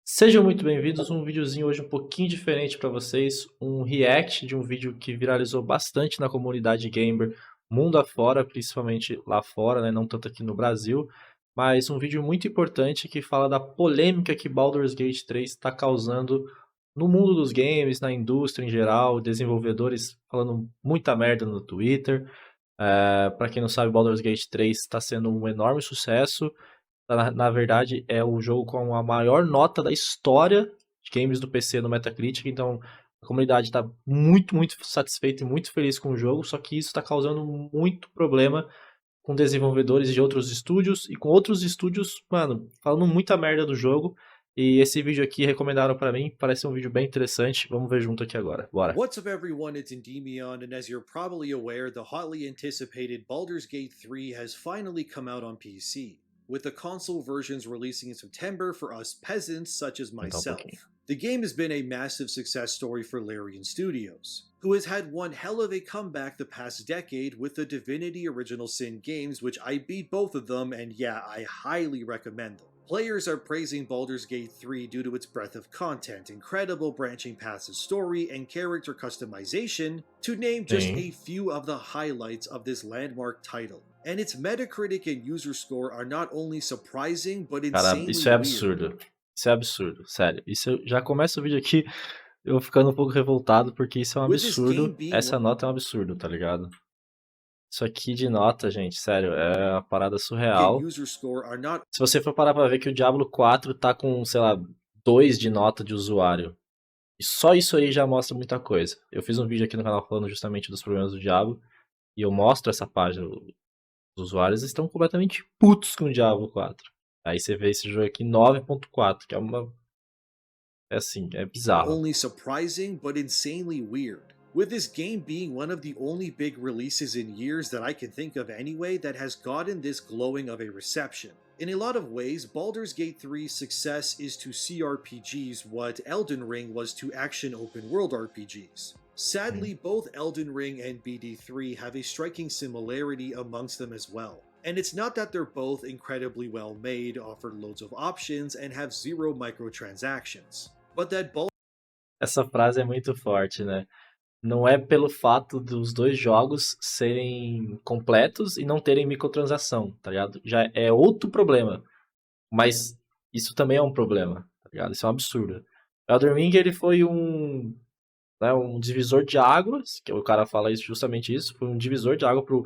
Sejam muito bem-vindos, um videozinho hoje um pouquinho diferente para vocês, um react de um vídeo que viralizou bastante na comunidade gamer mundo afora, principalmente lá fora, né, não tanto aqui no Brasil, mas um vídeo muito importante que fala da polêmica que Baldur's Gate 3 está causando no mundo dos games, na indústria em geral, desenvolvedores falando muita merda no Twitter. Para quem não sabe, Baldur's Gate 3 está sendo um enorme sucesso. Na verdade, é o jogo com a maior nota da história de games do PC no Metacritic, então a comunidade está muito, muito satisfeita e muito feliz com o jogo, só que isso está causando muito problema com desenvolvedores de outros estúdios e com outros estúdios, mano, falando muita merda do jogo. E esse vídeo aqui recomendaram pra mim, parece um vídeo bem interessante. Vamos ver junto aqui agora. Bora. What's up, everyone? It's Endymion, and as you're probably aware, the hotly anticipated Baldur's Gate 3 has finally come out on PC, with the console versions releasing in September for us peasants such as Aumentar um pouquinho. myself. The game has been a massive success story for Larian Studios, who has had one hell of a comeback the past decade with the Divinity Original Sin games, which I beat both of them, and yeah, I highly recommend them. Players are praising Baldur's Gate 3 due to its breadth of content, incredible branching paths of story, and character customization, to name just Sim. a few of the highlights of this landmark title. And its Metacritic and user score are not only surprising, but Cara, insanely isso é weird. absurdo. Isso é absurdo, sério. Isso já começa o vídeo aqui eu ficando um pouco revoltado, porque isso é um With this game absurdo. being Essa nota é um absurdo, tá ligado? Isso aqui de nota, gente, sério, é uma parada and surreal. user score are not Se você for parar pra ver que o Diablo 4 tá com, sei lá, 2 de nota de usuário. E só isso aí já mostra muita coisa. Eu fiz um vídeo aqui no canal falando justamente dos problemas do Diablo. E eu mostro essa página. Os usuários estão completamente putos com o Diablo 4. Aí você vê esse jogo aqui 9.4, que é uma. É assim, é bizarro. only surprising, but insanely weird. With this game being one of the only big releases in years that I can think of anyway that has gotten this glowing of a reception. In a lot of ways, Baldur's Gate 3's success is to CRPGs what Elden Ring was to action open world RPGs. Sadly, both Elden Ring and BD3 have a striking similarity amongst them as well. And it's not that they're both incredibly well made, offer loads of options, and have zero microtransactions, but that Essa frase é muito forte, né? Não é pelo fato dos dois jogos serem completos e não terem microtransação, tá ligado? Já é outro problema. Mas isso também é um problema, tá ligado? Isso é um absurdo. Elden Ring, ele foi um divisor de águas, que o cara fala isso, justamente isso, foi um divisor de água para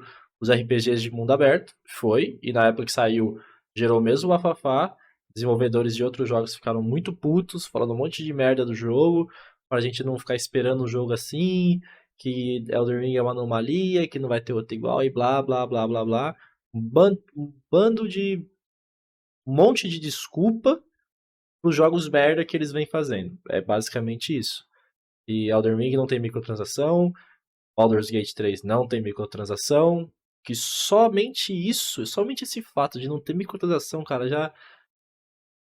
os RPGs de mundo aberto, foi, e na época que saiu, gerou mesmo o bafafá, desenvolvedores de outros jogos ficaram muito putos, falando um monte de merda do jogo, pra gente não ficar esperando o jogo assim, que Elden Ring é uma anomalia, que não vai ter outro igual, e blá, blá, blá, blá, blá. Um bando de um monte de desculpa pros jogos merda que eles vêm fazendo. É basicamente isso. E Elden Ring não tem microtransação, Baldur's Gate 3 não tem microtransação, que somente isso, somente esse fato de não ter microtransação, cara, já.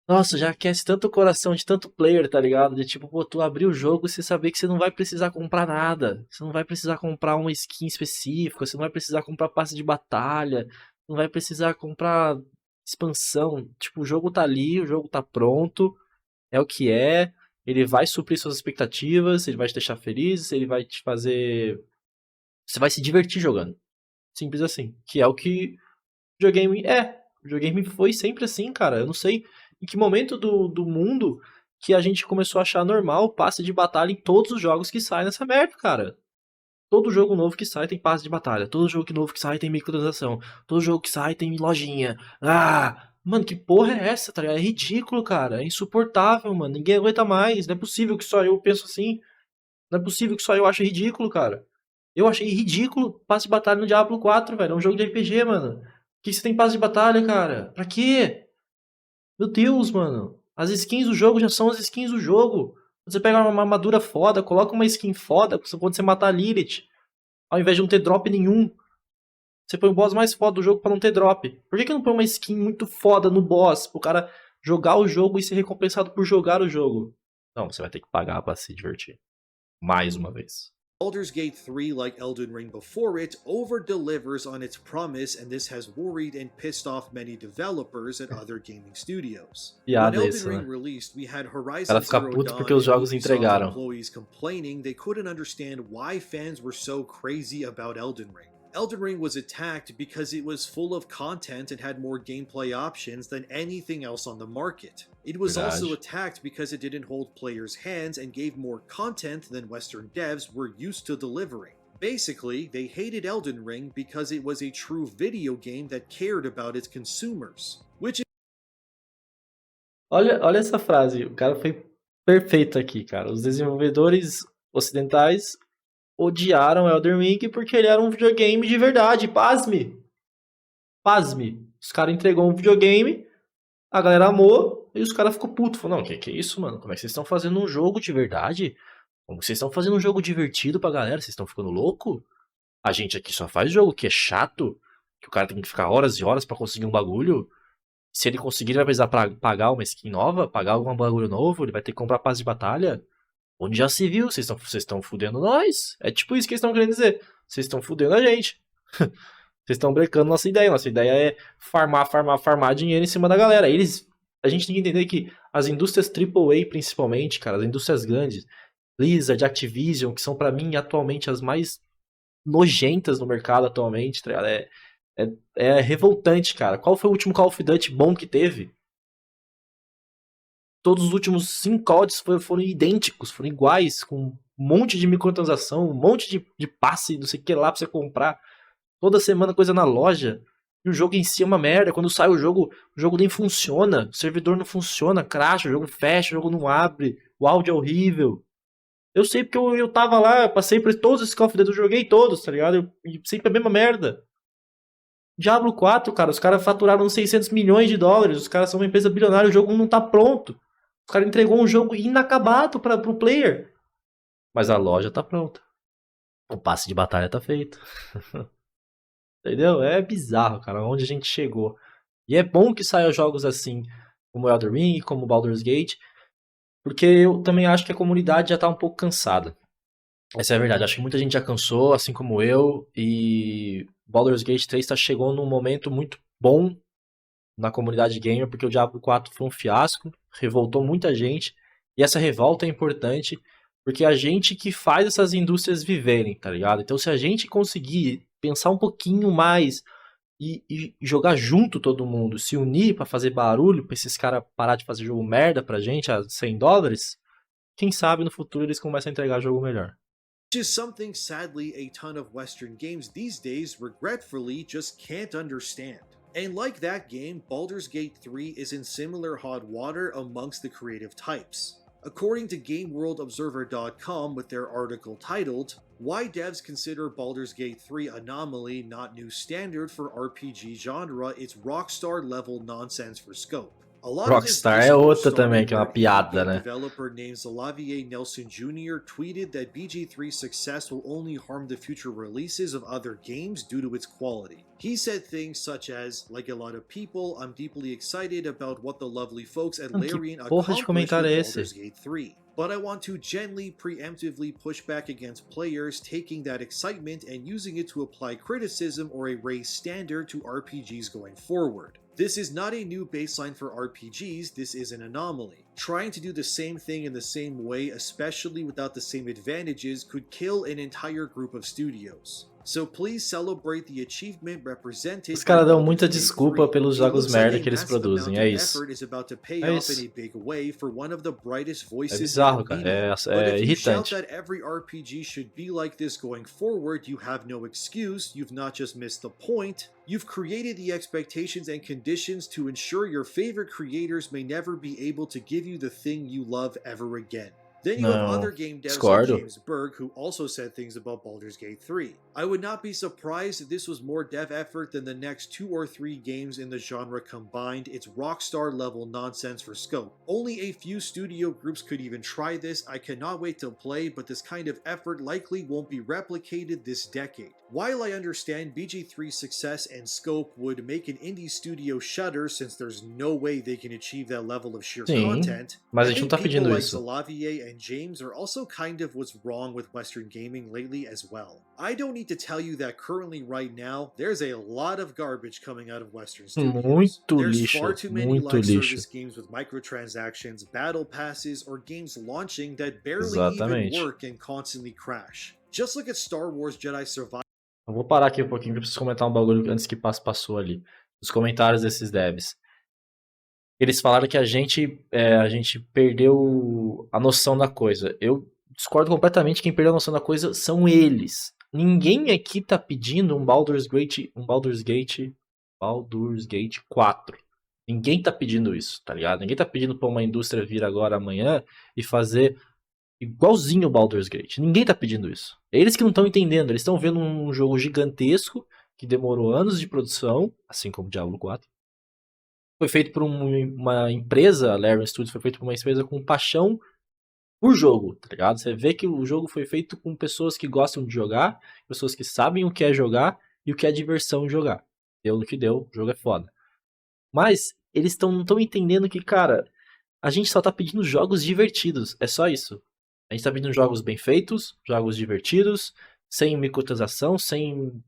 Nossa, já aquece tanto o coração de tanto player, tá ligado? De tipo, pô, tu abrir o jogo e você saber que você não vai precisar comprar nada. Você não vai precisar comprar uma skin específica, você não vai precisar comprar passe de batalha, não vai precisar comprar expansão. Tipo, o jogo tá ali, o jogo tá pronto, é o que é, ele vai suprir suas expectativas, ele vai te deixar feliz, ele vai te fazer. Você vai se divertir jogando. Simples assim. Que é o que o videogame é. O videogame foi sempre assim, cara. Eu não sei em que momento do mundo que a gente começou a achar normal o passe de batalha em todos os jogos que saem nessa merda, cara. Todo jogo novo que sai tem passe de batalha. Todo jogo novo que sai tem microtransação. Todo jogo que sai tem lojinha. Ah! Mano, que porra é essa, tá ligado? É ridículo, cara. É insuportável, mano. Ninguém aguenta mais. Não é possível que só eu penso assim. Não é possível que só eu ache ridículo, cara. Eu achei ridículo passe de batalha no Diablo 4, velho. É um jogo de RPG, mano. Por que você tem passe de batalha, cara? Pra quê? Meu Deus, mano. As skins do jogo já são as skins do jogo. Você pega uma armadura foda, coloca uma skin foda quando você matar a Lilith. Ao invés de não ter drop nenhum. Você põe o boss mais foda do jogo pra não ter drop. Por que não põe uma skin muito foda no boss? Pro cara jogar o jogo e ser recompensado por jogar o jogo? Não, você vai ter que pagar pra se divertir. Mais uma vez. Baldur's Gate 3, like Elden Ring before it, over-delivers on its promise, and this has worried and pissed off many developers at other gaming studios. When Piada Elden isso, Ring né? released, we had O Horizon cara fica Zero puto porque Dawn os and jogos Ubisoft entregaram. employees complaining they couldn't understand why fans were so crazy about Elden Ring. Elden Ring was attacked because it was full of content and had more gameplay options than anything else on the market. It was also Verdade. attacked because it didn't hold players' hands and gave more content than Western devs were used to delivering. Basically, they hated Elden Ring because it was a true video game that cared about its consumers. Which Olha essa frase, o cara foi perfeito aqui, cara. Os desenvolvedores ocidentais odiaram Elden Ring porque ele era um videogame de verdade. Pasme! Pasme! Os caras entregou um videogame, a galera amou e os caras ficou puto. Falou, não, que é isso, mano? Como é que vocês estão fazendo um jogo de verdade? Como vocês estão fazendo um jogo divertido pra galera? Vocês estão ficando louco? A gente aqui só faz jogo que é chato, que o cara tem que ficar horas e horas pra conseguir um bagulho. Se ele conseguir, ele vai precisar pagar uma skin nova, pagar algum bagulho novo, ele vai ter que comprar passe de batalha. Onde já se viu, vocês estão fudendo nós. É tipo isso que eles estão querendo dizer. Vocês estão fudendo a gente. Vocês estão brecando nossa ideia. Nossa ideia é farmar dinheiro em cima da galera. A gente tem que entender que as indústrias AAA, principalmente, cara, as indústrias grandes, Blizzard, Activision, que são pra mim atualmente as mais nojentas no mercado atualmente, tá ligado? É revoltante, cara. Qual foi o último Call of Duty bom que teve? Todos os últimos 5 CODs foram idênticos, foram iguais, com um monte de microtransação, um monte de passe, não sei o que lá pra você comprar. Toda semana coisa na loja. E o jogo em si é uma merda. Quando sai o jogo nem funciona. O servidor não funciona, crasha, o jogo fecha, o jogo não abre. O áudio é horrível. Eu sei porque eu tava lá, eu passei por todos esses Call of Duty, eu joguei todos, tá ligado? E sempre a mesma merda. Diablo 4, cara, os caras faturaram 600 milhões de dólares, os caras são uma empresa bilionária, o jogo não tá pronto. Os caras entregou um jogo inacabado pro player. Mas a loja tá pronta. O passe de batalha tá feito. Entendeu? É bizarro, cara, onde a gente chegou. E é bom que saiam jogos assim, como Elden Ring, como Baldur's Gate, porque eu também acho que a comunidade já tá um pouco cansada. Essa é a verdade, acho que muita gente já cansou, assim como eu, e Baldur's Gate 3 chegou num momento muito bom na comunidade gamer, porque o Diablo 4 foi um fiasco, revoltou muita gente, e essa revolta é importante, porque a gente que faz essas indústrias viverem, tá ligado? Então se a gente conseguir pensar um pouquinho mais e jogar junto todo mundo, se unir pra fazer barulho, pra esses caras parar de fazer jogo merda pra gente a $100, quem sabe no futuro eles começam a entregar jogo melhor. is something sadly a ton of Western games these days regretfully just can't understand. And like that game, Baldur's Gate 3 is in similar hot water amongst the creative types. According to GameWorldObserver.com with their article titled, Why Devs Consider Baldur's Gate 3 Anomaly Not New Standard for RPG Genre, It's Rockstar Level Nonsense for Scope. A lot of this Rockstar é discourse outra também, started que é uma where indie piada, game né? developer named Xavier Nelson Jr. tweeted that BG3's success will only harm the future releases of other games due to its quality. He said things such as, like a lot of people, I'm deeply excited about what the lovely folks at Mano, que Larian porra de accomplished with comentário é esse? Baldur's Gate 3. But I want to gently, preemptively push back against players taking that excitement and using it to apply criticism or a raise standard to RPGs going forward. This is not a new baseline for RPGs, this is an anomaly. Trying to do the same thing in the same way, especially without the same advantages, could kill an entire group of studios. So please celebrate the achievement represented Os by caras dão Baldur's muita Gate desculpa 3. pelos It jogos looks like merda a que eles massive produzem, amount é of isso. effort is about to pay É off in isso. a big way for one of the brightest É voices in bizarro, the cara. arena. But É if you shout irritante. that every RPG should be like this going forward, you have no excuse, you've not just missed the point, you've created the expectations and conditions to ensure your favorite creators may never be able to give you the thing you love ever again. Then you have Não, other game devs discordo. like James Berg who also said things about Baldur's Gate 3. I would not be surprised if this was more dev effort than the next 2 or 3 games in the genre combined. It's Rockstar level nonsense for scope. Only a few studio groups could even try this. I cannot wait to play, but this kind of effort likely won't be replicated this decade. While I understand BG3's success and scope would make an indie studio shudder since there's no way they can achieve that level of sheer Sim, content, mas I a gente não think tá people pedindo like isso. Xavier and James are also kind of what's wrong with Western gaming lately as well. I don't need to tell you that currently right now, there's a lot of garbage coming out of Western studios. Muito There's lixo, far too many muito live lixo. service games with microtransactions, battle passes, or games launching that barely Exatamente. even work and constantly crash. Just look at Star Wars Jedi Survivor. Eu vou parar aqui um pouquinho que eu preciso comentar um bagulho antes que passou ali. Os comentários desses devs. Eles falaram que a gente perdeu a noção da coisa. Eu discordo completamente. Quem perdeu a noção da coisa são eles. Ninguém aqui tá pedindo um Baldur's Gate 4. Ninguém tá pedindo isso, tá ligado? Ninguém tá pedindo pra uma indústria vir agora amanhã e fazer igualzinho o Baldur's Gate. Ninguém tá pedindo isso. Eles que não estão entendendo. Eles estão vendo um jogo gigantesco que demorou anos de produção, assim como Diablo 4. Foi feito por uma empresa, a Larian Studios foi feito por uma empresa com paixão por jogo, tá ligado? Você vê que o jogo foi feito com pessoas que gostam de jogar, pessoas que sabem o que é jogar e o que é diversão em jogar. Deu no que deu, o jogo é foda. Mas eles não estão entendendo que, cara, a gente só tá pedindo jogos divertidos, é só isso. A gente tá pedindo jogos bem feitos, jogos divertidos, sem microtransação, sem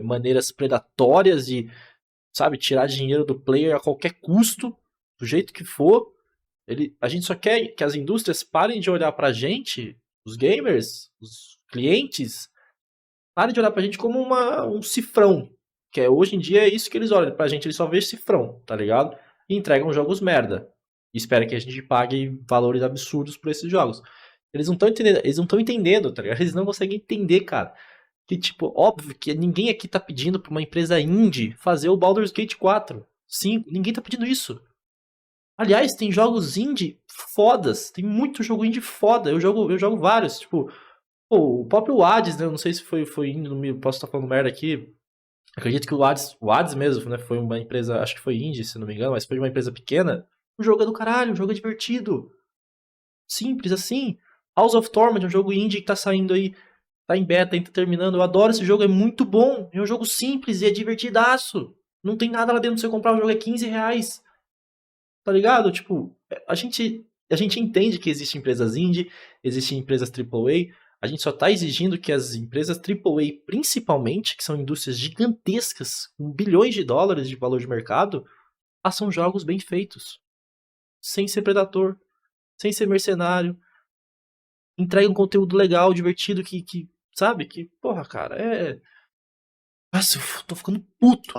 maneiras predatórias de, sabe, tirar dinheiro do player a qualquer custo, do jeito que for. A gente só quer que as indústrias parem de olhar pra gente, os gamers, os clientes, parem de olhar pra gente como um cifrão. Que hoje em dia é isso que eles olham pra gente, eles só veem cifrão, tá ligado? E entregam jogos merda. E esperam que a gente pague valores absurdos por esses jogos. Eles não estão entendendo, tá ligado? Eles não conseguem entender, cara. Que, tipo, óbvio que ninguém aqui tá pedindo pra uma empresa indie fazer o Baldur's Gate 4. Sim, ninguém tá pedindo isso. Aliás, tem jogos indie fodas. Tem muito jogo indie foda. Eu jogo vários. Tipo, o próprio Hades, né? Eu não sei se foi indie, posso estar falando merda aqui. Acredito que o Hades mesmo, né? Foi uma empresa, acho que foi indie, se não me engano, mas foi uma empresa pequena. O jogo é do caralho, o jogo é divertido. Simples assim. House of Torment é um jogo indie que tá saindo aí. Tá em beta, tá terminando. Eu adoro esse jogo, é muito bom. É um jogo simples e é divertidaço. Não tem nada lá dentro. Se você comprar o jogo é R$15. Tá ligado? Tipo, a gente entende que existem empresas indie, existem empresas AAA. A gente só tá exigindo que as empresas AAA, principalmente, que são indústrias gigantescas, com bilhões de dólares de valor de mercado, façam jogos bem feitos. Sem ser predador, sem ser mercenário. Entregue um conteúdo legal, divertido, que sabe? Que, porra, cara, Nossa, eu tô ficando puto.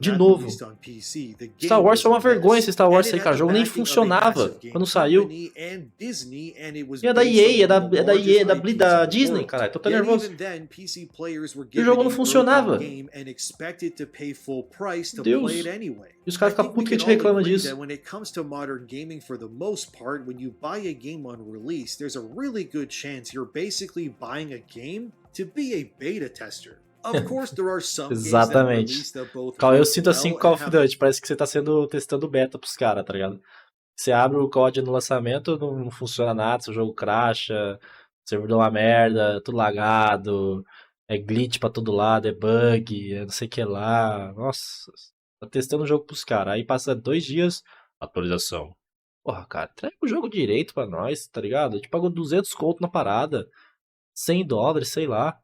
De novo. Star Wars foi uma vergonha esse Star Wars aí, cara. O jogo nem funcionava quando saiu. E é da EA, é da Disney, caralho. Tô tão nervoso. E o jogo não funcionava. Deus. E os caras ficam putos que a gente reclama disso. When it comes to modern gaming, for the most part, when you buy a game on release, there's a really good chance you're basically buying a game to be a beta tester. Of course, there are some Exatamente. games that both Eu sinto assim com Call of Duty, parece que você tá testando beta pros caras, tá ligado? Você abre o código no lançamento, não funciona nada, seu jogo crasha, o servidor é uma merda, tudo lagado, é glitch pra todo lado, é bug, é não sei o que lá. Nossa, tá testando o jogo pros caras. Aí passa 2 dias, atualização. Porra, cara, entrega o jogo direito pra nós, tá ligado? A gente pagou 200 conto na parada, $100, sei lá.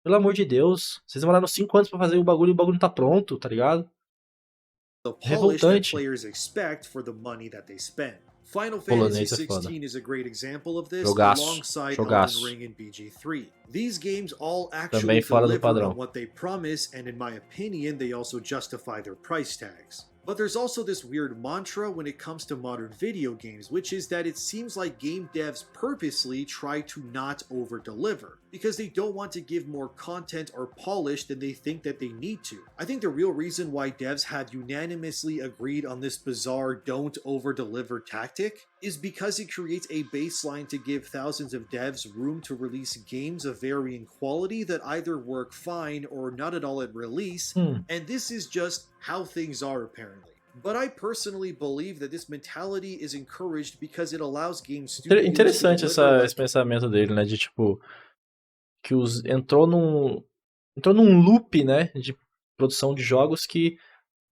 Pelo amor de Deus, vocês demoraram 5 anos pra fazer o bagulho e o bagulho não tá pronto, tá ligado? Revoltante. Final Fantasy XVI is a great example of this, alongside Elden Ring and BG3. These games all actually deliver on what they promise, and in my opinion, they also justify their price tags. But there's also this weird mantra when it comes to modern video games, which is that it seems like game devs purposely try to not over-deliver, because they don't want to give more content or polish than they think that they need to. I think the real reason why devs have unanimously agreed on this bizarre don't over-deliver tactic is because it creates a baseline to give thousands of devs room to release games of varying quality that either work fine or not at all at release, and this is just how things are apparently. But I personally believe that this mentality is encouraged because it allows game studios. Interessante esse pensamento dele, né, de tipo que entrou num loop, né, de produção de jogos que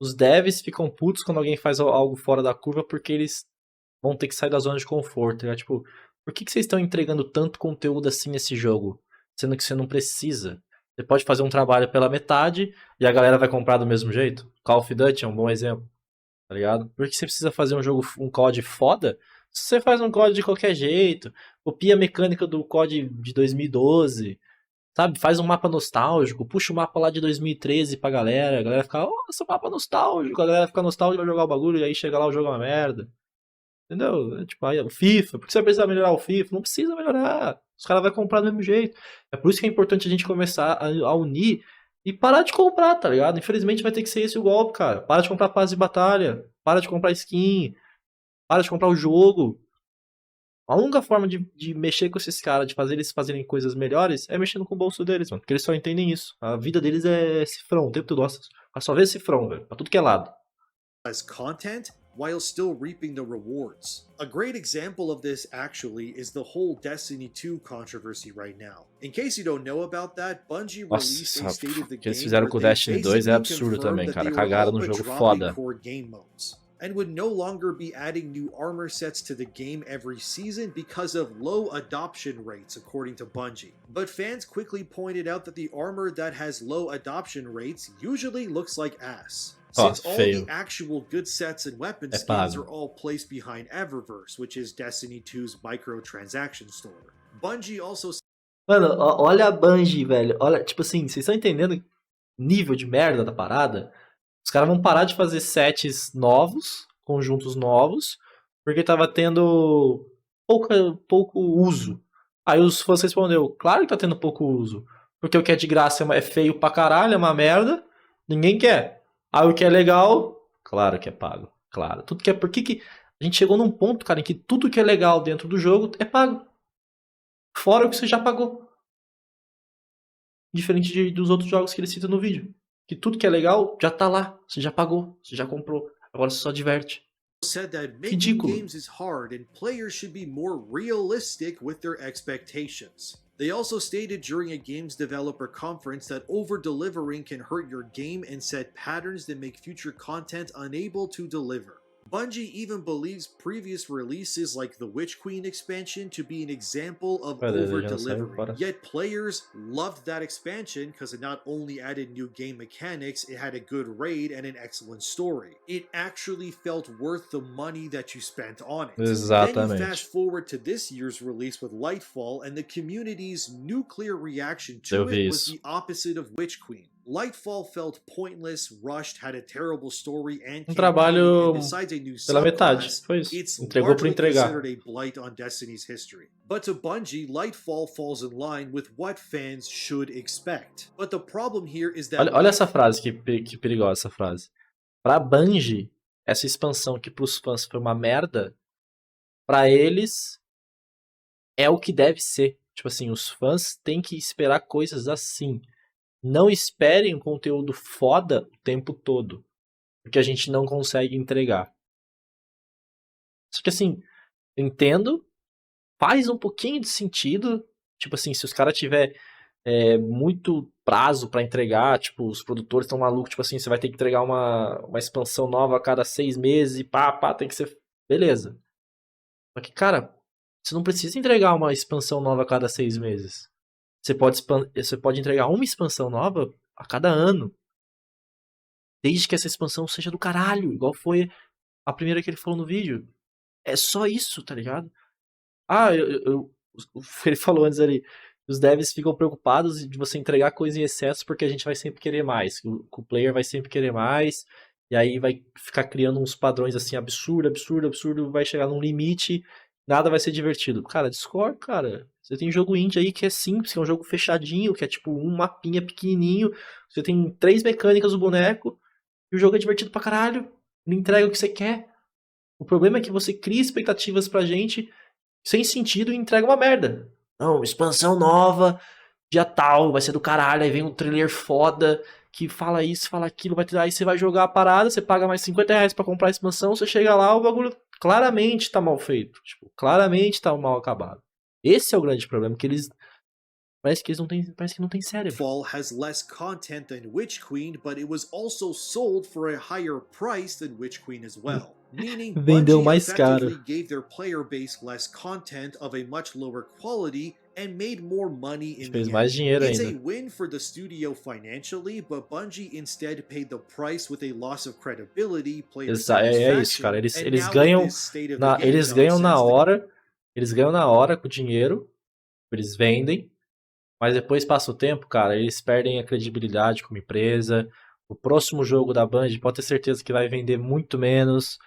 os devs ficam putos quando alguém faz algo fora da curva porque eles vão ter que sair da zona de conforto, né? Tipo, Por que vocês estão entregando tanto conteúdo assim nesse jogo? Sendo que você não precisa. Você pode fazer um trabalho pela metade e a galera vai comprar do mesmo jeito. Call of Duty é um bom exemplo, tá ligado? Por que você precisa fazer um jogo, um COD foda? Se você faz um COD de qualquer jeito, copia a mecânica do COD de 2012, sabe? Faz um mapa nostálgico, puxa o mapa lá de 2013 pra galera, a galera fica, nossa, mapa nostálgico, a galera fica nostálgica, vai jogar o bagulho e aí chega lá o jogo é uma merda. Entendeu? Tipo, aí, o FIFA, por que você vai precisar melhorar o FIFA? Não precisa melhorar. Os caras vão comprar do mesmo jeito. É por isso que é importante a gente começar a unir e parar de comprar, tá ligado? Infelizmente vai ter que ser esse o golpe, cara. Para de comprar passe de batalha, para de comprar skin, para de comprar o jogo. A única forma de mexer com esses caras, de fazer eles fazerem coisas melhores, é mexendo com o bolso deles, mano. Porque eles só entendem isso. A vida deles é cifrão, o tempo todo. Nossa, só vê cifrão, velho. Pra tudo que é lado. As content while still reaping the rewards. A great example of this actually is the whole Destiny 2 controversy right now. In case you don't know about that, Bungie released a Nossa, state of the o que eles game fizeram where com o they Destiny 2 é basically absurdo também, confirmed that cara. they were Cagaram all no but jogo dropping foda. core game modes, and would no longer be adding new armor sets to the game every season because of low adoption rates, according to Bungie. But fans quickly pointed out that the armor that has low adoption rates usually looks like ass. Ó, Since all feio. the actual good sets and weapon É skins pago. are all placed behind Eververse, which is Destiny 2's microtransaction store. Bungie also Mano, olha a Bungie, velho. Olha, tipo assim, vocês estão entendendo o nível de merda da parada? Os caras vão parar de fazer sets novos, conjuntos novos, porque tava tendo pouco uso. Aí os fãs respondeu, claro que tá tendo pouco uso. Porque o que é de graça é feio pra caralho, é uma merda, ninguém quer. Aí o que é legal, claro que é pago. Claro. Tudo que é. Por que a gente chegou num ponto, cara, em que tudo que é legal dentro do jogo é pago. Fora o que você já pagou. Diferente dos outros jogos que ele cita no vídeo. Que tudo que é legal já tá lá. Você já pagou, você já comprou. Agora você só diverte. said that making Ridículo. games is hard and players should be more realistic with their expectations. They also stated during a games developer conference that over-delivering can hurt your game and set patterns that make future content unable to deliver. Bungie even believes previous releases like the Witch Queen expansion to be an example of over-delivering. Yet players loved that expansion because it not only added new game mechanics, it had a good raid and an excellent story. It actually felt worth the money that you spent on it. Exatamente. Then you fast forward to this year's release with Lightfall, and the community's nuclear reaction to it was the opposite of Witch Queen. Lightfall felt pointless, rushed, had a terrible story and trabalho and besides a new pela metade, subclass, foi isso. it's Entregou por largely entregar. considered a blight on Destiny's history. But to Bungie, Lightfall falls in line with what fans should expect. But the problem here is that olha essa frase, que perigosa essa frase. Pra Bungie, essa expansão que pros fãs foi uma merda, pra eles é o que deve ser. Tipo assim, os fãs têm que esperar coisas assim. Não esperem um conteúdo foda o tempo todo, porque a gente não consegue entregar. Só que assim, entendo, faz um pouquinho de sentido, tipo assim, se os caras tiver muito prazo pra entregar, tipo, os produtores estão malucos, tipo assim, você vai ter que entregar uma expansão nova a cada 6 meses e pá, tem que ser... Beleza. Só que, cara, você não precisa entregar uma expansão nova a cada 6 meses. Você pode entregar uma expansão nova a cada ano. Desde que essa expansão seja do caralho, igual foi a primeira que ele falou no vídeo. É só isso, tá ligado? Ele falou antes ali, os devs ficam preocupados de você entregar coisa em excesso porque a gente vai sempre querer mais. O player vai sempre querer mais. E aí vai ficar criando uns padrões assim, absurdo, vai chegar num limite, nada vai ser divertido. Cara, Discord, cara. Você tem jogo indie aí que é simples, que é um jogo fechadinho, que é tipo um mapinha pequenininho. Você tem 3 mecânicas do boneco, e o jogo é divertido pra caralho. Ele entrega o que você quer. O problema é que você cria expectativas pra gente sem sentido e entrega uma merda. Não, expansão nova, dia tal, vai ser do caralho, aí vem um trailer foda que fala isso, fala aquilo, aí você vai jogar a parada, você paga mais R$50 pra comprar a expansão, você chega lá, o bagulho claramente tá mal feito. Tipo, claramente tá mal acabado. Esse é o grande problema, que eles Parece que não tem cérebro. Fall has less content than Witch Queen, but it was also sold for a higher price than Witch Queen as well. Meaning Vendeu Bungie mais caro. effectively gave their player base less content of a much lower quality and made more money in Fez the mais end. dinheiro It's ainda. a win for the studio financially, but Bungie instead paid the price with a loss of credibility, player É isso, cara. satisfaction, Eles, and eles now with ganham this state of the game, eles it ganham makes na sense to hora. Eles ganham na hora com o dinheiro. Eles vendem. Mas depois passa o tempo, cara, eles perdem a credibilidade como empresa. O próximo jogo da Band pode ter certeza que vai vender muito menos.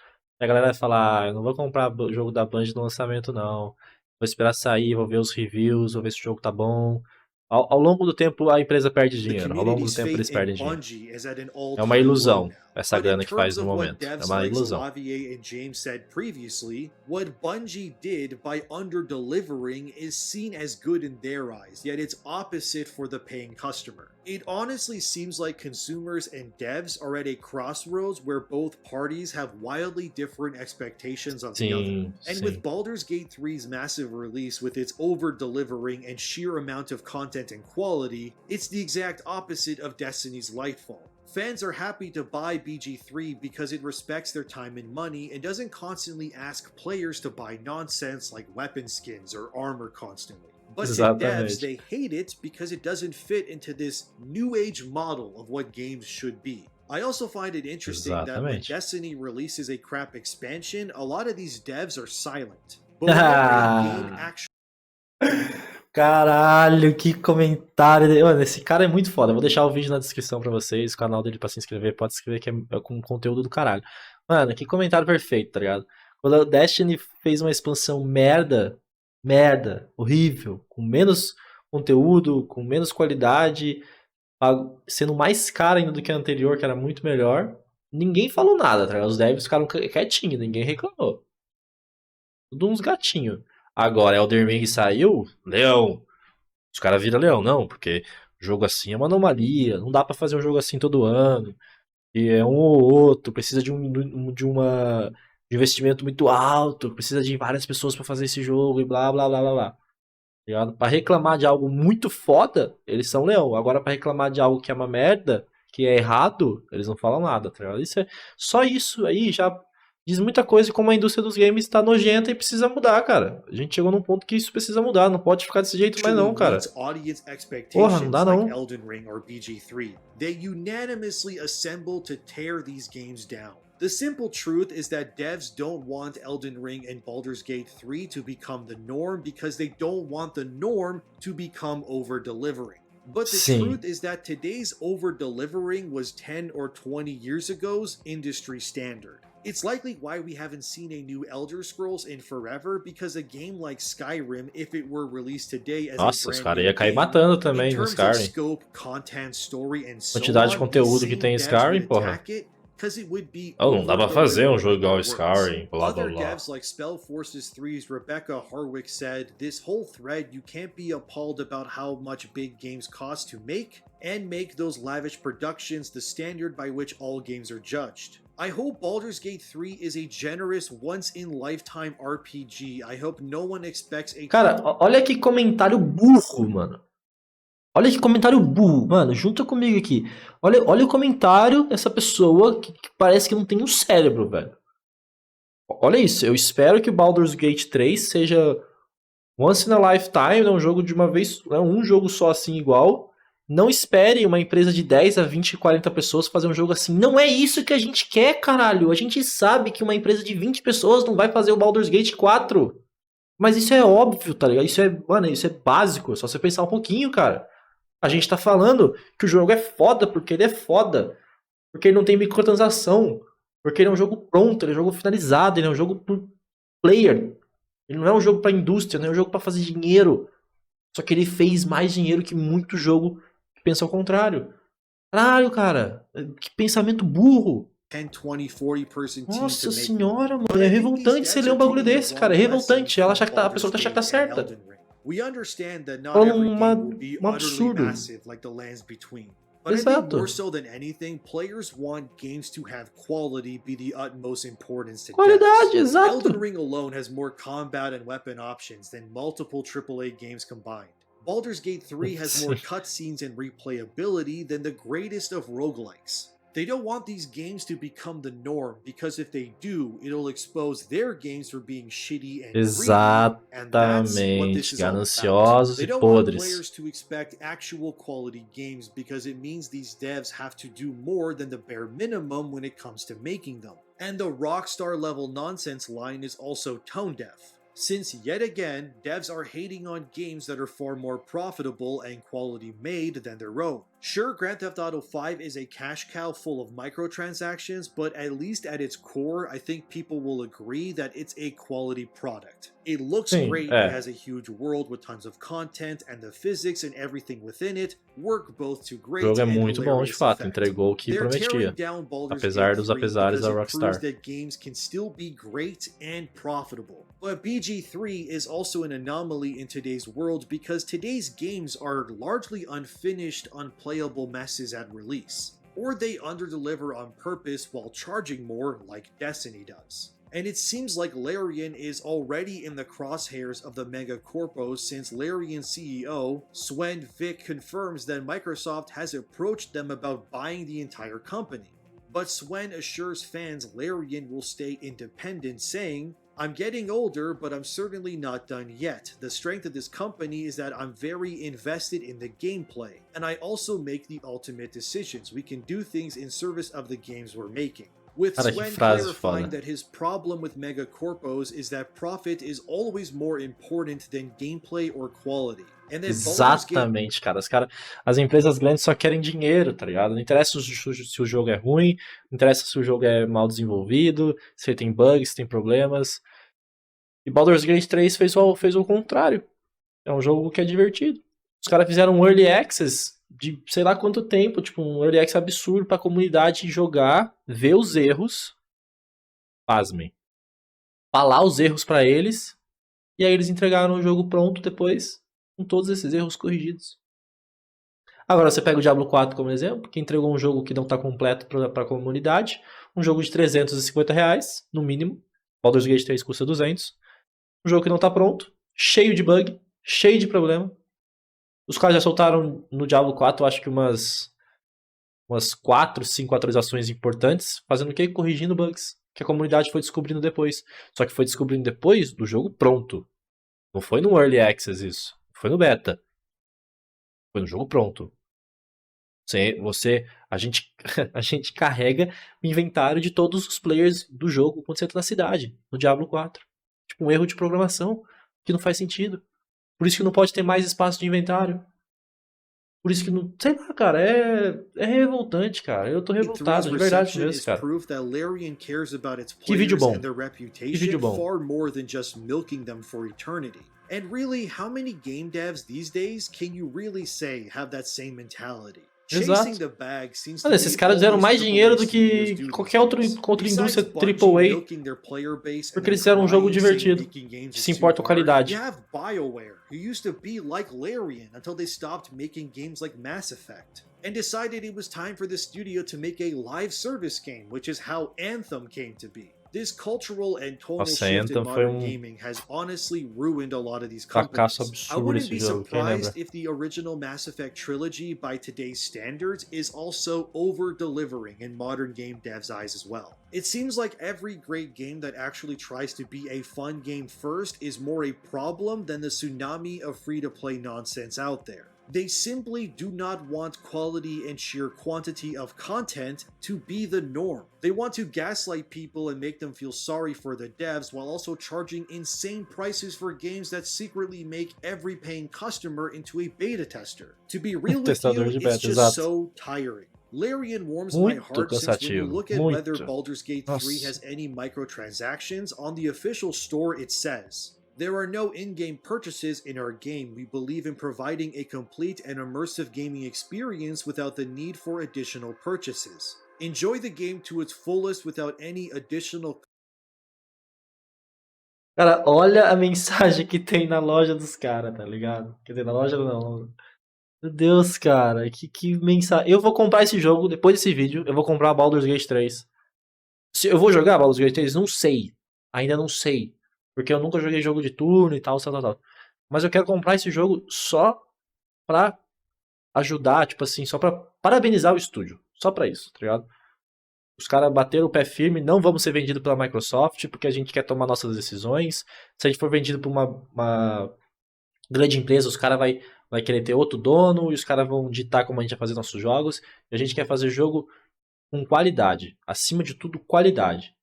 A galera vai falar, eu não vou comprar o jogo da Band no lançamento, não. Vou esperar sair, vou ver os reviews, vou ver se o jogo tá bom. Ao longo do tempo, a empresa perde The dinheiro. Ao longo do community's tempo, faith eles in perdem dinheiro. Bungie is at an É uma all-time low ilusão, now. essa But in grana que faz terms no of what momento. É devs uma like ilusão. Xavier and James said previously, what Bungie did by under-delivering is seen as good in their eyes, yet it's opposite for the paying customer. It honestly seems like consumers and devs are at a crossroads where both parties have wildly different expectations of the other. Sim, And sim. with Baldur's Gate 3's massive release with its over-delivering and sheer amount of content and quality, it's the exact opposite of Destiny's Lightfall. Fans are happy to buy BG3 because it respects their time and money and doesn't constantly ask players to buy nonsense like weapon skins or armor constantly. But to devs, Exatamente. they hate it because it doesn't fit into this new age model of what games should be. I also find it interesting that when Exatamente. Destiny releases a crap expansion, a lot of these devs are silent. But whenever a game actually Caralho, que comentário. Mano, esse cara é muito foda. Eu vou deixar o vídeo na descrição pra vocês, o canal dele pra se inscrever. Pode se inscrever que é com conteúdo do caralho. Mano, que comentário perfeito, tá ligado? Quando a Destiny fez uma expansão merda, horrível, com menos conteúdo, com menos qualidade, sendo mais cara ainda do que a anterior, que era muito melhor, ninguém falou nada, tá ligado? Os devs ficaram quietinhos, ninguém reclamou. Tudo uns gatinhos. Agora, Elden Ring saiu, leão. Os caras viram leão, não, porque jogo assim é uma anomalia, não dá pra fazer um jogo assim todo ano. E é um ou outro, precisa de um investimento muito alto, precisa de várias pessoas pra fazer esse jogo e blá blá blá blá blá. Tá ligado? Pra reclamar de algo muito foda, eles são leão. Agora, pra reclamar de algo que é uma merda, que é errado, eles não falam nada, tá ligado? Só isso aí já diz muita coisa de como a indústria dos games tá nojenta e precisa mudar, cara. A gente chegou num ponto que isso precisa mudar, não pode ficar desse jeito mais não, cara. meets audience Porra, não expectations dá like não. Elden Ring or BG3. They unanimously assemble to tear these games down. The simple truth is that devs don't want Elden Ring and Baldur's Gate 3 to become the norm because they don't want the norm to become over-delivering. But the Sim. truth is that today's over-delivering was 10 or 20 years ago's industry standard. It's likely why we haven't seen a new Elder Scrolls in forever, because a game like Skyrim, if it were released today as Nossa, a os brand caras new iam cair game, matando in também no terms of Skyrim. scope, content, story, and so Quantidade de on, conteúdo these que same tem em devs Skyrim, would porra. attack it, because it would be Oh, não dá pra fazer um jogo igual over-delivering in Skyrim, blá blá Other blá. devs like Spellforces 3's Rebecca Harwick said, "This whole thread, you can't be appalled about how much big games cost to make, and make those lavish productions the standard by which all games are judged. I hope Baldur's Gate 3 is a generous, once-in-lifetime RPG. I hope no one expects a..." Cara, olha que comentário burro, mano. Olha que comentário burro, mano. Junta comigo aqui. Olha o comentário dessa pessoa que parece que não tem um cérebro, velho. Olha isso. Eu espero que o Baldur's Gate 3 seja once in a lifetime, né, um jogo de uma vez, né, um jogo só assim igual. Não espere uma empresa de 10 a 20, 40 pessoas fazer um jogo assim. Não é isso que a gente quer, caralho. A gente sabe que uma empresa de 20 pessoas não vai fazer o Baldur's Gate 4. Mas isso é óbvio, tá ligado? Mano, isso é básico. É só você pensar um pouquinho, cara. A gente tá falando que o jogo é foda porque ele é foda. Porque ele não tem microtransação. Porque ele é um jogo pronto, ele é um jogo finalizado, ele é um jogo pro player. Ele não é um jogo pra indústria, não é um jogo pra fazer dinheiro. Só que ele fez mais dinheiro que muito jogo que pensa ao contrário. Caralho, cara. Que pensamento burro. 10, 20, 40 person team Nossa to make senhora, mano. But É I think these revoltante você devs ler um are bagulho taking the desse, cara. É wrong lesson revoltante. Ela from acha que a pessoa tá achando que tá Baldur's Gate and certa. Elden Ring. We understand that not Falando every game will be um utterly absurdo. massive like the lands between. But I think Exato. more so than anything, players want games to have quality be the utmost importance to Qualidade, devs. exato. Elden Ring alone has more combat and weapon options than multiple AAA games combined. Baldur's Gate 3 has more cutscenes and replayability than the greatest of roguelikes. They don't want these games to become the norm, because if they do, it'll expose their games for being shitty and greedy, and that's what this Exatamente, is all about. gananciosos They e don't want podres. players to expect actual quality games, because it means these devs have to do more than the bare minimum when it comes to making them. And the Rockstar level nonsense line is also tone deaf, since yet again, devs are hating on games that are far more profitable and quality made than their own. Sure, Grand Theft Auto 5 is a cash cow full of microtransactions, but at least at its core, I think people will agree that it's a quality product. It looks Sim, great, it has a huge world with tons of content, and the physics and everything within it work both to O great jogo é and muito bom, de hilarious fato. effect. Entregou o que They're tearing prometia. down Baldur's Apesar Gate dos 3 apesares because da it proves Rockstar. that games can still be great and profitable. But BG3 is also an anomaly in today's world, because today's games are largely unfinished, unplayable messes at release. Or they underdeliver on purpose while charging more, like Destiny does. And it seems like Larian is already in the crosshairs of the mega corpos, since Larian CEO Swen Vick confirms that Microsoft has approached them about buying the entire company. But Swen assures fans Larian will stay independent, saying, "I'm getting older, but I'm certainly not done yet. The strength of this company is that I'm very invested in the gameplay, and I also make the ultimate decisions. We can do things in service of the games we're making." With Cara, que Swen frase clarifying foda. that his problem with mega corpos is that profit is always more important than gameplay or quality. And that Baldur's Gate Exatamente, cara. As empresas grandes só querem dinheiro, tá ligado? Não interessa se o jogo é ruim, não interessa se o jogo é mal desenvolvido, se ele tem bugs, se tem problemas. E Baldur's Gate 3 fez o contrário. É um jogo que é divertido. Os caras fizeram um early access de sei lá quanto tempo, tipo um early access absurdo pra comunidade jogar, ver os erros, pasmem, falar os erros pra eles, e aí eles entregaram o jogo pronto depois, com todos esses erros corrigidos. Agora você pega o Diablo 4 como exemplo, que entregou um jogo que não tá completo pra comunidade, um jogo de R$350, no mínimo, Baldur's Gate 3 custa 200, um jogo que não tá pronto, cheio de bug, cheio de problema. Os caras já soltaram no Diablo 4, acho que umas 4, 5 atualizações importantes, fazendo o quê? Corrigindo bugs, que a comunidade foi descobrindo depois. Só que foi descobrindo depois do jogo pronto. Não foi no Early Access isso. Foi no Beta. Foi no jogo pronto. A gente carrega o inventário de todos os players do jogo quando você entra na cidade, no Diablo 4. Tipo, um erro de programação que não faz sentido. Por isso que não pode ter mais espaço de inventário. Por isso que não... Sei lá, cara, é revoltante, cara. Eu tô revoltado, de verdade mesmo, cara. Que vídeo bom. Que vídeo bom. Far more than just milking them for eternity. And really, how many game devs these days can you really say have that same mentality? Exato. Olha, esses caras fizeram mais dinheiro do que qualquer outra indústria AAA, porque eles fizeram um jogo divertido, que se importa com a qualidade. You have BioWare, who used to be like Larian until they stopped making games like Mass Effect, and decided it was time for the studio to make a live service game, which is how Anthem came to be. This cultural and tonal shift in modern gaming has honestly ruined a lot of these companies. I wouldn't be surprised if the original Mass Effect trilogy, by today's standards, is also over-delivering in modern game devs' eyes as well. It seems like every great game that actually tries to be a fun game first is more a problem than the tsunami of free-to-play nonsense out there. They simply do not want quality and sheer quantity of content to be the norm. They want to gaslight people and make them feel sorry for the devs, while also charging insane prices for games that secretly make every paying customer into a beta tester. To be real with you, it's just so tiring. Larian warms my heart, since when you look at whether Baldur's Gate 3 has any microtransactions, on the official store it says, "There are no in-game purchases in our game. We believe in providing a complete and immersive gaming experience without the need for additional purchases. Enjoy the game to its fullest without any additional..." Cara, olha a mensagem que tem na loja dos caras, tá ligado? Quer dizer, na loja não. Meu Deus, cara, que mensagem. Eu vou comprar esse jogo, depois desse vídeo, eu vou comprar Baldur's Gate 3. Se eu vou jogar Baldur's Gate 3, não sei. Ainda não sei. Porque eu nunca joguei jogo de turno e tal. Mas eu quero comprar esse jogo só pra ajudar, tipo assim, só pra parabenizar o estúdio. Só pra isso, tá ligado? Os caras bateram o pé firme, não vamos ser vendidos pela Microsoft, porque a gente quer tomar nossas decisões. Se a gente for vendido por uma grande empresa, os caras vai querer ter outro dono, e os caras vão ditar como a gente vai fazer nossos jogos. E a gente quer fazer jogo com qualidade. Acima de tudo, qualidade.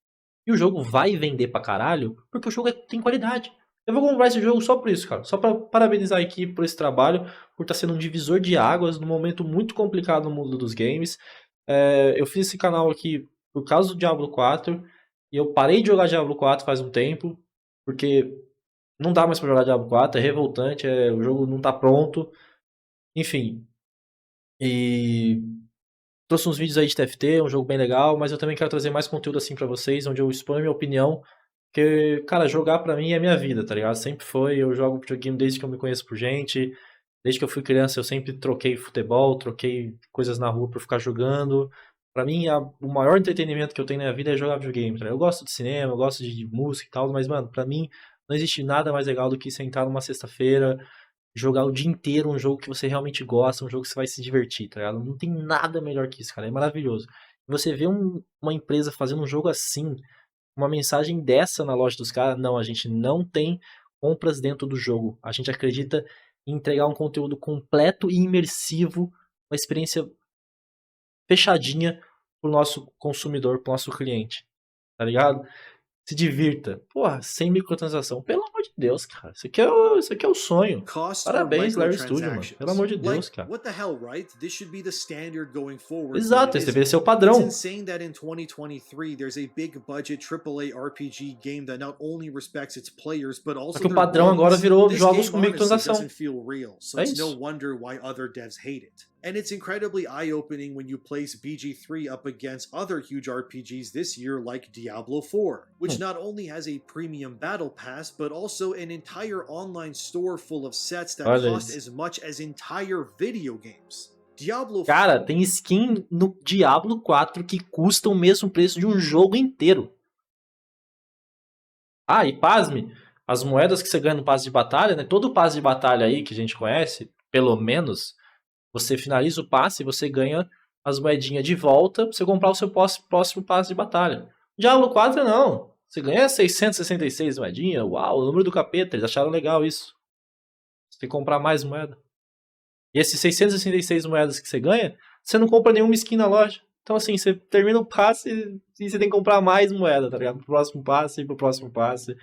E o jogo vai vender pra caralho, porque o jogo tem qualidade. Eu vou comprar esse jogo só por isso, cara. Só pra parabenizar a equipe por esse trabalho, por estar sendo um divisor de águas num momento muito complicado no mundo dos games. Eu fiz esse canal aqui por causa do Diablo 4, e eu parei de jogar Diablo 4 faz um tempo, porque não dá mais pra jogar Diablo 4, é revoltante, o jogo não tá pronto. Enfim, e trouxe uns vídeos aí de TFT, um jogo bem legal, mas eu também quero trazer mais conteúdo assim pra vocês, onde eu exponho minha opinião, porque, cara, jogar pra mim é minha vida, tá ligado? Sempre foi, eu jogo videogame desde que eu me conheço por gente, desde que eu fui criança eu sempre troquei futebol, troquei coisas na rua por ficar jogando. Pra mim, o maior entretenimento que eu tenho na minha vida é jogar videogame, tá ligado? Eu gosto de cinema, eu gosto de música e tal, mas, mano, pra mim não existe nada mais legal do que sentar numa sexta-feira, jogar o dia inteiro um jogo que você realmente gosta, um jogo que você vai se divertir, tá ligado? Não tem nada melhor que isso, cara. É maravilhoso. Você vê uma empresa fazendo um jogo assim, uma mensagem dessa na loja dos caras, não, a gente não tem compras dentro do jogo. A gente acredita em entregar um conteúdo completo e imersivo, uma experiência fechadinha pro nosso consumidor, pro nosso cliente, tá ligado? Se divirta. Porra, sem microtransação. Pelo amor de Deus, cara. Isso aqui é o sonho. Costs or Parabéns, Larry Studio, mano. Pelo microtransactions. amor de Like, Deus, cara. what the hell, right? This should be the standard going forward, but Exato, it esse deveria isn't. ser o It's padrão. insane that in 2023 there's a big budget AAA RPG game that not only respects its players but Só also que o their padrão agora brains. virou This jogos game com honestly microtransação. doesn't feel real, so É it's no isso. wonder why other devs hate it. And it's incredibly eye-opening when you place BG3 up against other huge RPGs this year like Diablo 4, which not only has a premium battle pass but also an entire online store full of sets that Olha cost isso. as much as entire video games. Diablo Cara, tem skin no Diablo 4 que custa o mesmo preço de um jogo inteiro. Ah, e pasme, as moedas que você ganha no passe de batalha, né? Todo passe de batalha aí que a gente conhece, pelo menos, você finaliza o passe e você ganha as moedinhas de volta pra você comprar o seu próximo passe de batalha. Diablo 4 não. Você ganha 666 moedinhas. Uau, o número do capeta. Eles acharam legal isso. Você tem que comprar mais moeda. E esses 666 moedas que você ganha, você não compra nenhuma skin na loja. Então assim, você termina o passe e você tem que comprar mais moeda, tá ligado? Pro próximo passe e pro próximo passe.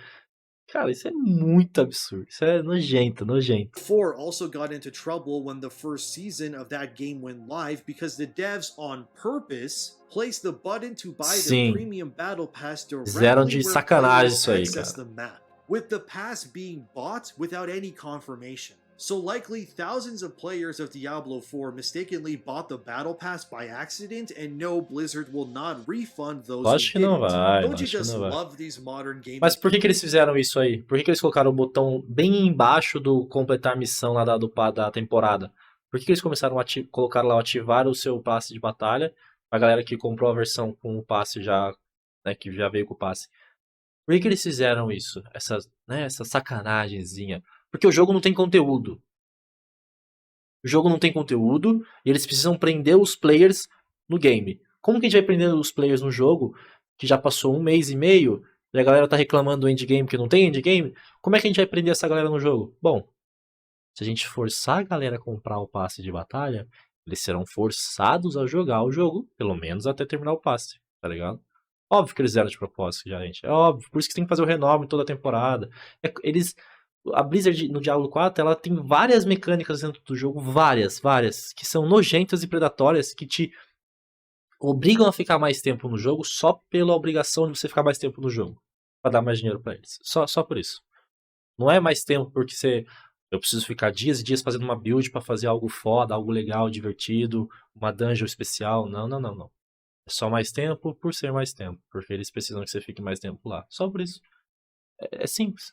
Cara, isso é muito absurdo. Isso é nojento, nojento. 4 also got into trouble when the first season of that game went live because the devs, on purpose, placed the button to buy the Sim. premium battle pass Fizeram directly de where sacanagem players isso aí, access cara. the map, with the pass being bought without any confirmation. So likely thousands of players of Diablo 4 mistakenly bought the battle pass by accident, and no, Blizzard will not refund those who Acho que não didn't. vai, Don't you acho que just não vai. love these modern gaming? Mas por que eles fizeram isso aí? Por que eles colocaram o botão bem embaixo do completar missão lá da temporada? Por que eles começaram a colocar lá ativar o seu passe de batalha? A galera que comprou a versão com o passe já, né, que já veio com o passe. Por que eles fizeram isso? Essa sacanagemzinha. Porque o jogo não tem conteúdo. O jogo não tem conteúdo e eles precisam prender os players no game. Como que a gente vai prender os players no jogo que já passou um mês e meio e a galera tá reclamando do endgame que não tem endgame? Como é que a gente vai prender essa galera no jogo? Bom, se a gente forçar a galera a comprar o passe de batalha, eles serão forçados a jogar o jogo, pelo menos até terminar o passe, tá ligado? Óbvio que eles fizeram de propósito, já, gente. É óbvio, por isso que tem que fazer o renome toda a temporada. A Blizzard no Diablo 4, ela tem várias mecânicas dentro do jogo, várias, que são nojentas e predatórias, que te obrigam a ficar mais tempo no jogo só pela obrigação de você ficar mais tempo no jogo, pra dar mais dinheiro pra eles. Só por isso. Não é mais tempo porque eu preciso ficar dias e dias fazendo uma build pra fazer algo foda, algo legal, divertido, uma dungeon especial. Não. É só mais tempo por ser mais tempo, porque eles precisam que você fique mais tempo lá. Só por isso. É simples.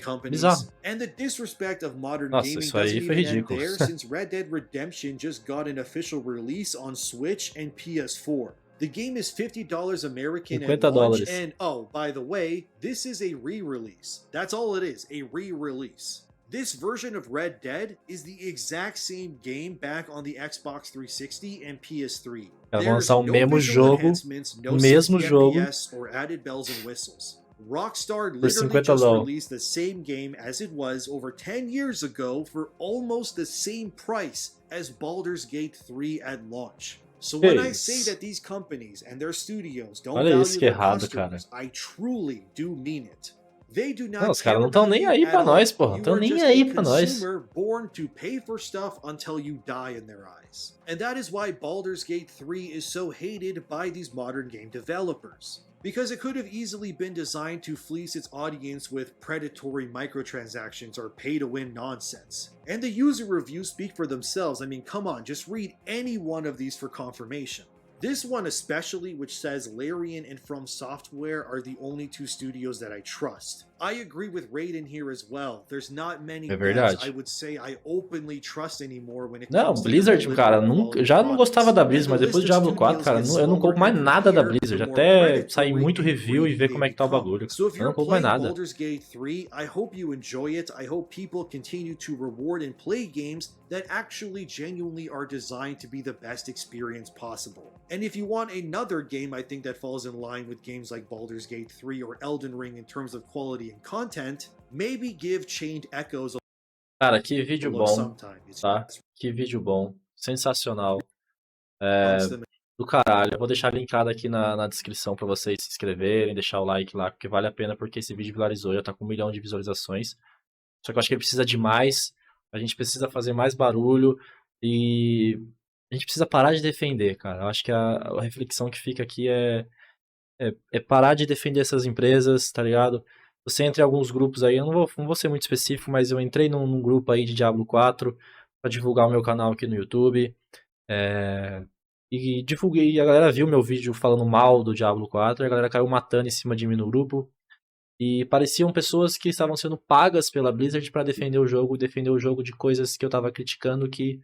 Companies. Bizarro. And the disrespect of modern Nossa, gaming isso aí doesn't foi even end ridículo. there, since Red Dead Redemption just got an official release on Switch and PS4. The game is $50 American at launch, $50. and oh, by the way, this is a re-release. That's all it is, a re-release. This version of Red Dead is the exact same game back on the Xbox 360 and PS3. Elas vão There's lançar o no mesmo visual jogo, enhancements, no mesmo 60 jogo, FPS or added bells and whistles. Rockstar por literally 50 just LOL. released the same game as it was over 10 years ago for almost the same price as Baldur's Gate 3 at launch. So when I say that these companies and their studios don't Olha isso value que their errado, customers, I truly do mean it. They do Não, not os caras care não estão about nem you aí at pra all. nós, porra. You Estão are nem just aí a pra nós. consumer born to pay for stuff until you die in their eyes. And that is why Baldur's Gate 3 is so hated by these modern game developers. Because it could have easily been designed to fleece its audience with predatory microtransactions or pay-to-win nonsense. And the user reviews speak for themselves. I mean, come on, just read any one of these for confirmation. This one especially, which says Larian and From Software are the only two studios that I trust. I agree with Raiden here as well. There's not many devs I would say I openly trust anymore when it Não, comes to Blizzard, cara, eu já não gostava da Blizzard, mas depois do Diablo 4, cara, eu não compro mais nada da Blizzard. Até sair muito review e ver como é que tá o bagulho. Eu não compro mais nada. Baldur's Gate 3, I hope you enjoy it. I hope people continue to reward and play games that actually genuinely are designed to be the best experience possible. And if you want another game, I think that falls in line with games like Baldur's Gate 3 or Elden Ring in terms of quality and content, maybe give Chained Echoes a Cara, que vídeo look bom, sometime. tá? Que vídeo bom, sensacional, do caralho. Eu vou deixar linkado aqui na descrição pra vocês se inscreverem, deixar o like lá, porque vale a pena, porque esse vídeo viralizou, já tá com 1 milhão de visualizações. Só que eu acho que ele precisa de mais, a gente precisa fazer mais barulho e a gente precisa parar de defender, cara. Eu acho que a reflexão que fica aqui é parar de defender essas empresas, tá ligado? Você entra em alguns grupos aí, eu não vou ser muito específico, mas eu entrei num grupo aí de Diablo 4 pra divulgar o meu canal aqui no YouTube. E divulguei, e a galera viu meu vídeo falando mal do Diablo 4, e a galera caiu matando em cima de mim no grupo. E pareciam pessoas que estavam sendo pagas pela Blizzard pra defender o jogo de coisas que eu tava criticando que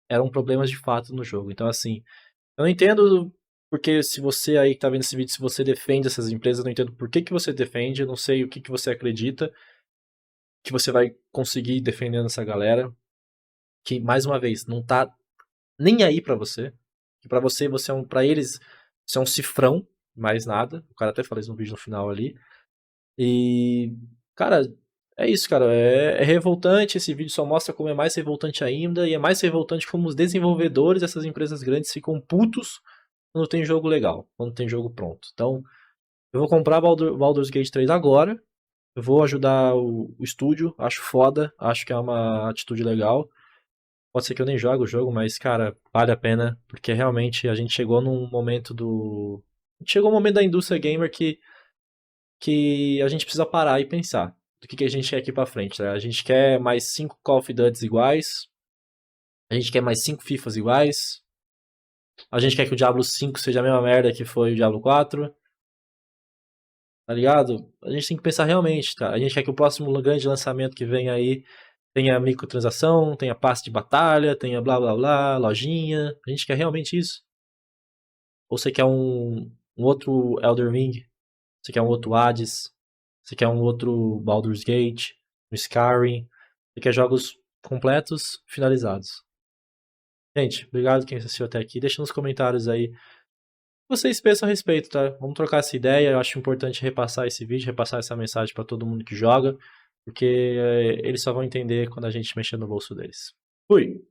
eram problemas de fato no jogo. Então, assim, eu não entendo porque se você aí que tá vendo esse vídeo, se você defende essas empresas, eu não entendo por que você defende, eu não sei o que você acredita que você vai conseguir defendendo essa galera, que, mais uma vez, não tá nem aí pra você, que pra você é pra eles, você é um cifrão, mais nada, o cara até falou isso no vídeo no final ali, e, cara, é isso, cara, é revoltante, esse vídeo só mostra como é mais revoltante ainda, e é mais revoltante como os desenvolvedores dessas empresas grandes ficam putos quando tem jogo legal, quando tem jogo pronto. Então, eu vou comprar Baldur's Gate 3 agora, eu vou ajudar o estúdio, acho foda, acho que é uma atitude legal. Pode ser que eu nem jogue o jogo, mas, cara, vale a pena, porque realmente a gente chegou num momento Chegou um momento da indústria gamer que a gente precisa parar e pensar do que a gente quer aqui pra frente, né? A gente quer mais 5 Call of Duty iguais, a gente quer mais 5 FIFAs iguais, a gente quer que o Diablo 5 seja a mesma merda que foi o Diablo 4, tá ligado? A gente tem que pensar realmente, tá? A gente quer que o próximo grande lançamento que vem aí tenha microtransação, tenha passe de batalha, tenha blá blá blá, lojinha. A gente quer realmente isso? Ou você quer um outro Elden Ring? Você quer um outro Hades? Você quer um outro Baldur's Gate? Um Skyrim? Você quer jogos completos, finalizados? Gente, obrigado quem assistiu até aqui. Deixa nos comentários aí o que vocês pensam a respeito, tá? Vamos trocar essa ideia. Eu acho importante repassar esse vídeo, repassar essa mensagem pra todo mundo que joga, porque eles só vão entender quando a gente mexer no bolso deles. Fui!